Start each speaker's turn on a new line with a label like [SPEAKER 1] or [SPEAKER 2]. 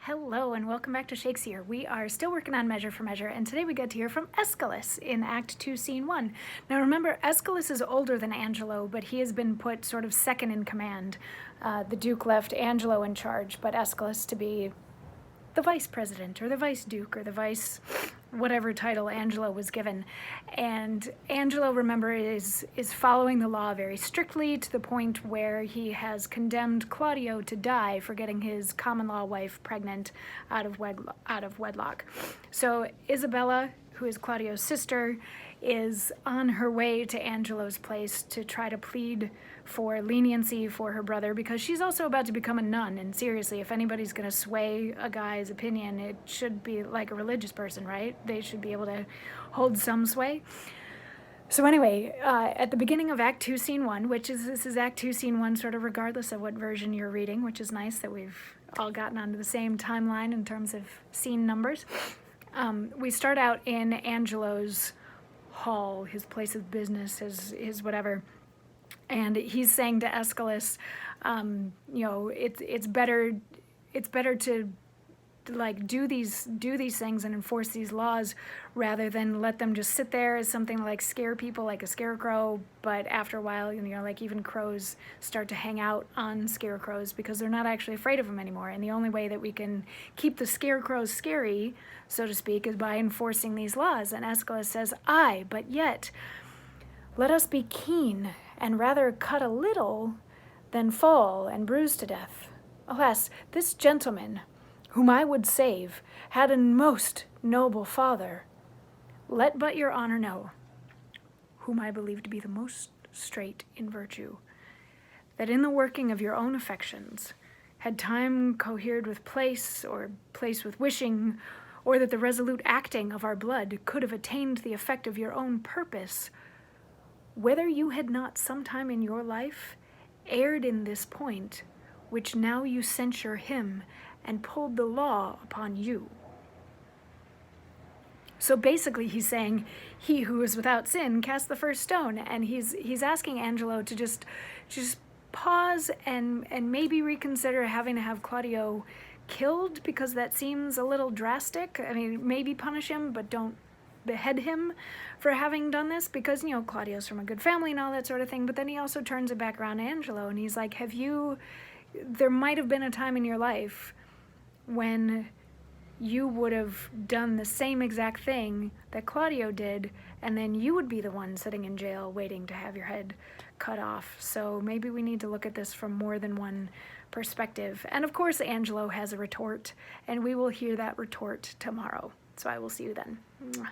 [SPEAKER 1] Hello and welcome back to Shakesyear. We are still working on Measure for Measure, and today we get to hear from Escalus in Act 2, Scene 1. Now remember, Escalus is older than Angelo, but he has been put sort of second in command. The Duke left Angelo in charge, but Escalus to be the vice president or the vice duke or the vice whatever title Angelo was given. And Angelo, remember, is following the law very strictly to the point where he has condemned Claudio to die for getting his common law wife pregnant out of wedlock. So Isabella, who is Claudio's sister, is on her way to Angelo's place to try to plead for leniency for her brother, because she's also about to become a nun. And seriously, if anybody's going to sway a guy's opinion, it should be like a religious person, right? They should be able to hold some sway. So anyway, at the beginning of Act 2, Scene 1, this is Act 2, Scene 1, sort of regardless of what version you're reading, which is nice that we've all gotten onto the same timeline in terms of scene numbers. We start out in Angelo's hall, his place of business, his whatever, and he's saying to Escalus, it's better to like do these things and enforce these laws rather than let them just sit there as something like scare people, like a scarecrow. But after a while, like even crows start to hang out on scarecrows because they're not actually afraid of them anymore. And the only way that we can keep the scarecrows scary, so to speak, is by enforcing these laws. And Escalus says, "Aye, but yet let us be keen and rather cut a little than fall and bruise to death. Alas, this gentleman, whom I would save, had a most noble father. Let but your honor know, whom I believe to be the most straight in virtue, that in the working of your own affections, had time cohered with place, or place with wishing, or that the resolute acting of our blood could have attained the effect of your own purpose, whether you had not sometime in your life erred in this point, which now you censure him, and pulled the law upon you." So basically he's saying, he who is without sin cast the first stone, and he's asking Angelo to just pause and maybe reconsider having to have Claudio killed, because that seems a little drastic. I mean, maybe punish him, but don't behead him for having done this, because Claudio's from a good family and all that sort of thing. But then he also turns it back around to Angelo and he's like, there might have been a time in your life when you would have done the same exact thing that Claudio did, and then you would be the one sitting in jail waiting to have your head cut off. So maybe we need to look at this from more than one perspective. And of course Angelo has a retort, and we will hear that retort tomorrow. So I will see you then. Mwah.